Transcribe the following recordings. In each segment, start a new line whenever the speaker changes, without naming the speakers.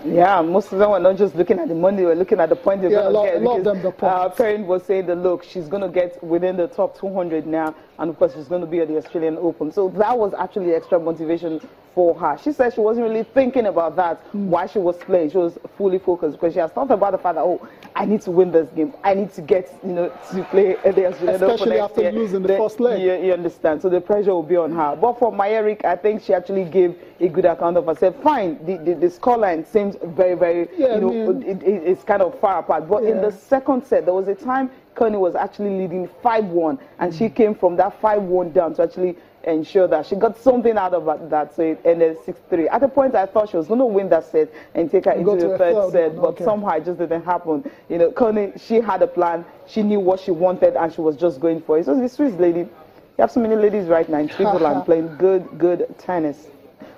Yeah, most of them were not just looking at the money, they were looking at the point they're going to get.
A lot of them, the points.
Parent was saying that, look, she's going to get within the top 200 now, and of course she's going to be at the Australian Open. So that was actually extra motivation for her. She said she wasn't really thinking about that while she was playing. She was fully focused because she has thought about the fact that, oh, I need to win this game. I need to get, to play at the Australian Open.
Especially after losing the first leg.
You understand. So the pressure will be on her. But for Maierick, I think she actually gave a good account of herself. Fine, the scoreline seems very, very, it's kind of far apart. But in the second set, there was a time Kearney was actually leading 5-1, and she came from that 5-1 down to actually ensure that she got something out of that, so it ended 6-3. At the point, I thought she was going to win that set and take her into the third set, but somehow it just didn't happen. Kearney, she had a plan, she knew what she wanted, and she was just going for it. So the Swiss lady, you have so many ladies right now in Switzerland playing good tennis.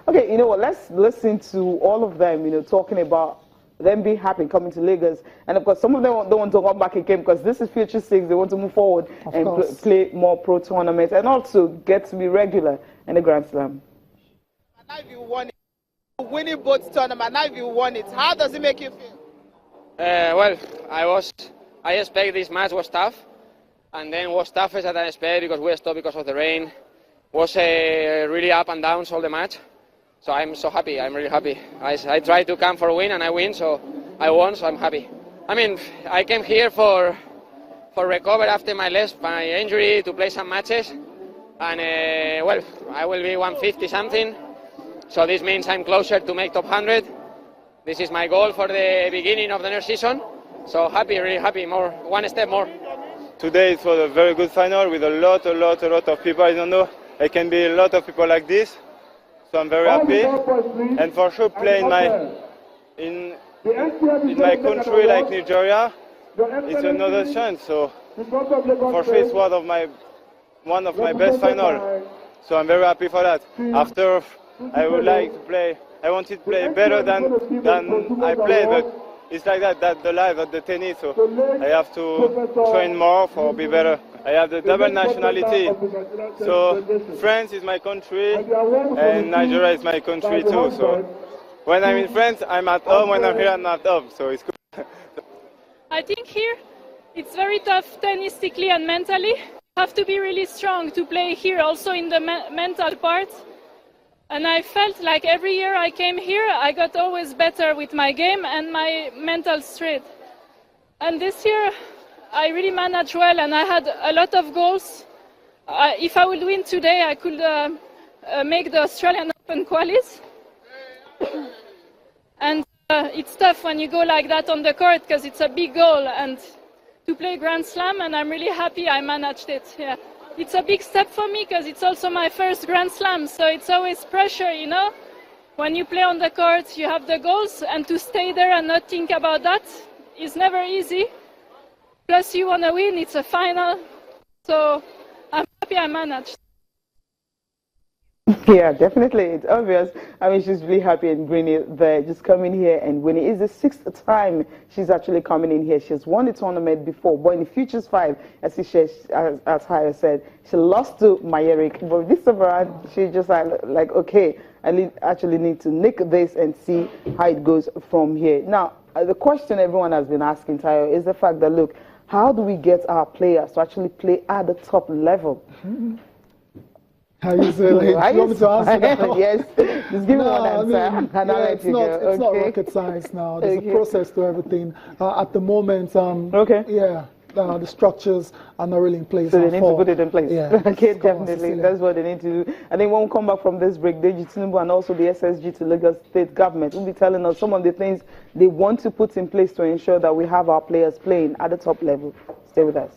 Okay, you know what, let's listen to all of them, talking about them being happy coming to Lagos. And of course, some of them don't want to come back again because this is Future 6. They want to move forward and play more pro tournaments and also get to be regular in the Grand Slam.
Now you won it, winning both tournaments, now you won it. How does it make you feel?
Well, I expect this match was tough, and then was toughest that I expected because we stopped because of the rain. Was really up and downs all the match. So I'm so happy, I'm really happy. I tried to come for a win and I win, so I won, so I'm happy. I mean, I came here for recover after my injury to play some matches. And well, I will be 150 something. So this means I'm closer to make top 100. This is my goal for the beginning of the next season. So happy, really happy, one step more.
Today it was a very good final with a lot of people. I don't know, it can be a lot of people like this. So I'm very happy, and for sure playing in my country like Nigeria, it's another chance. So for sure it's one of my best finals. So I'm very happy for that. After I would like to play, I wanted to play better than I played, but it's like that the life of the tennis. So I have to train more for be better. I have the double nationality, so France is my country and Nigeria is my country too. So when I'm in France, I'm at home. When I'm here, I'm at home. So it's good.
I think here it's very tough tennistically and mentally. You have to be really strong to play here, also in the mental part. And I felt like every year I came here, I got always better with my game and my mental strength. And this year, I really managed well, and I had a lot of goals. If I would win today, I could make the Australian Open qualies. And it's tough when you go like that on the court because it's a big goal, and to play Grand Slam, and I'm really happy I managed it. Yeah. It's a big step for me because it's also my first Grand Slam, so it's always pressure, When you play on the court, you have the goals, and to stay there and not think about that is never easy. Plus, you want to win, it's a final, so I'm happy I managed.
Yeah, definitely. It's obvious. I mean, she's really happy and bringing there, just coming here and winning. It's the 6th time she's actually coming in here. She's won the tournament before, but in the Futures 5, as Haya said, she lost to Maierick. But this time around, she just like, okay, I actually need to nick this and see how it goes from here. Now, the question everyone has been asking, Tayo, is the fact that, look, how do we get our players to actually play at the top level?
How you say, like, you want me to answer that?
Yes, just give me one answer.
It's not rocket science now. There's a process to everything. At the moment, the structures are not really in place.
So they need to put it in place.
Yeah,
okay, definitely. That's what they need to do. I think when we come back from this break, Deji Tinubu and also the SSG to Lagos State government will be telling us some of the things they want to put in place to ensure that we have our players playing at the top level. Stay with us.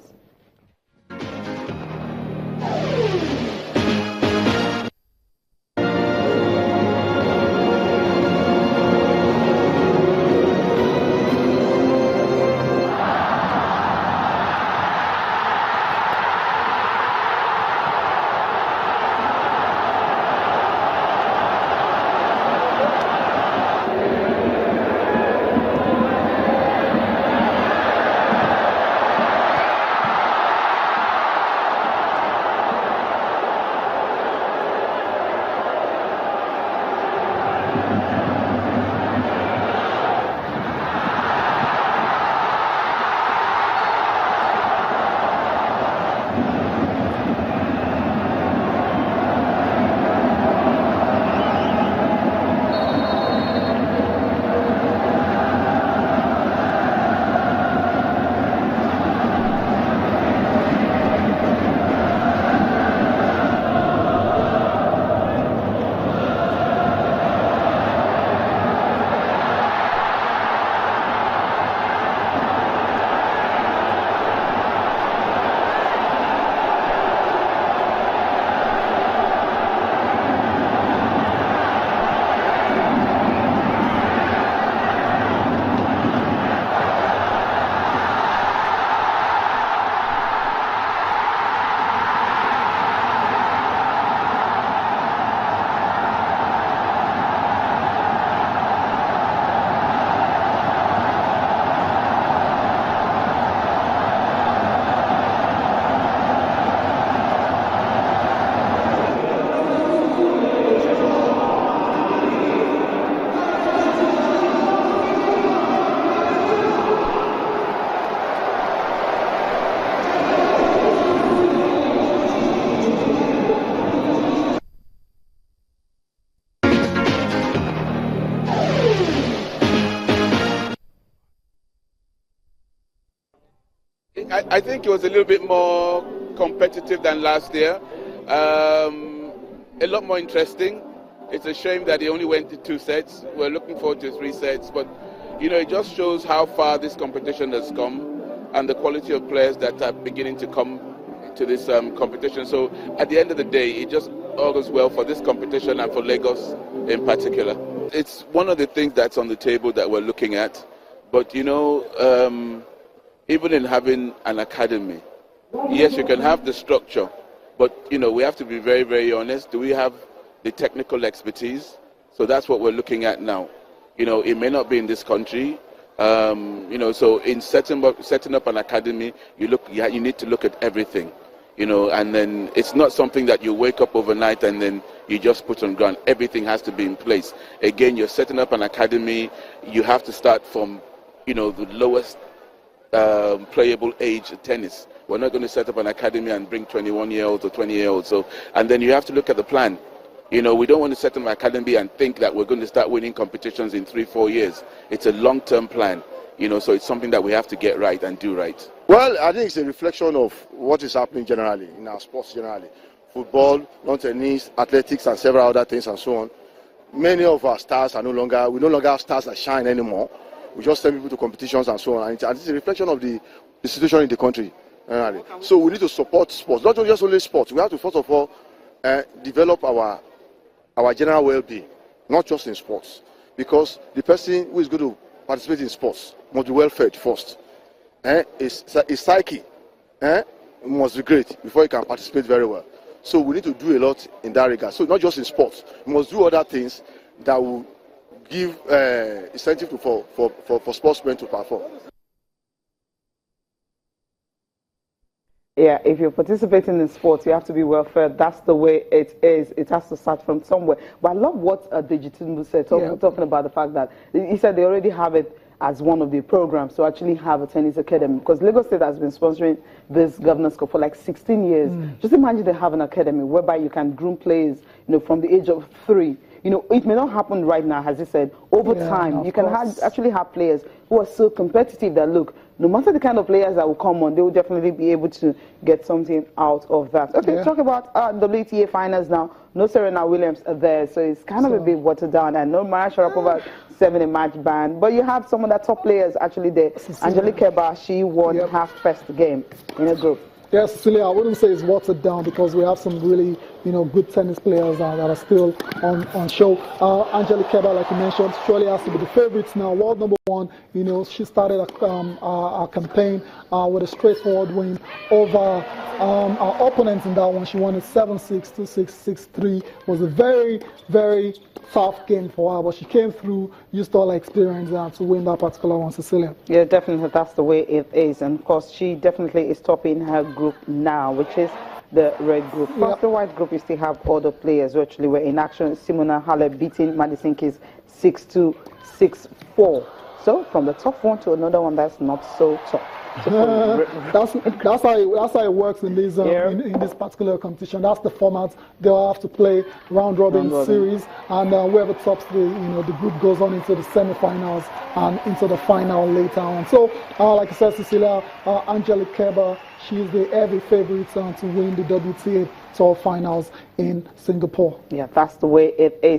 I think it was a little bit more competitive than last year. A lot more interesting. It's a shame that he only went to 2 sets. We're looking forward to 3 sets, but it just shows how far this competition has come and the quality of players that are beginning to come to this competition. So at the end of the day, it just augurs well for this competition and for Lagos in particular. It's one of the things that's on the table that we're looking at, but even in having an academy, yes, you can have the structure, but we have to be very, very honest. Do we have the technical expertise? So that's what we're looking at now. It may not be in this country. So in setting up an academy, you need to look at everything, and then it's not something that you wake up overnight and then you just put on ground. Everything has to be in place. Again, you're setting up an academy. You have to start from, the lowest playable age tennis. We're not going to set up an academy and bring 21-year-olds or 20-year-olds. So, and then you have to look at the plan. We don't want to set up an academy and think that we're going to start winning competitions in 3-4 years. It's a long-term plan, so it's something that we have to get right and do right.
Well, I think it's a reflection of what is happening generally, in our sports generally. Football, lawn tennis, athletics, and several other things and so on. Many of our stars are we no longer have stars that shine anymore. We just send people to competitions and so on. And it's a reflection of the situation in the country generally. So we need to support sports, not just only sports. We have to, first of all, develop our general well-being, not just in sports, because the person who is going to participate in sports must be well-fed first. His psyche must be great before he can participate very well. So we need to do a lot in that regard. So not just in sports, we must do other things that will give incentive for sportsmen to perform.
Yeah, if you're participating in sports, you have to be well fed. That's the way it is. It has to start from somewhere. But I love what Dejitunbu said, talking about the fact that he said they already have it as one of the programs to actually have a tennis academy, because Lagos State has been sponsoring this Governor's Cup for like 16 years. Just imagine they have an academy whereby you can groom players, from the age of 3. It may not happen right now, as he said. Over time, you can actually have players who are so competitive that, look, no matter the kind of players that will come on, they will definitely be able to get something out of that. Okay, talk about WTA finals now. No Serena Williams are there, so it's kind of a bit watered down. And no Maria Sharapova 7-match ban. But you have some of the top players actually there. Angelique Kerber, she won her first game in a group.
Yes, Cecilia, I wouldn't say it's watered down because we have some really, good tennis players that are still on show. Angelique Kerber, like you mentioned, surely has to be the favorites now. World number 1, she started a campaign with a straightforward win over our opponents in that one. She won it 7-6, 2-6, 6-3. Was a very, very tough game for her, but she came through, used all her experience to win that particular one, Cecilia.
Yeah, definitely, that's the way it is. And of course, she definitely is topping her group now, which is the red group. Plus the white group, you still have other players who actually were in action. Simona Halep beating Madison Keys 6-2, 6-4. So from the top one to another one that's not so tough.
That's how it works in this in this particular competition. That's the format. They'll have to play round robin series, and whoever tops the group goes on into the semi-finals and into the final later on. So like I said, Cecilia, Angelique Kerber, she is the heavy favorite to win the WTA Tour finals in Singapore.
Yeah, that's the way it is.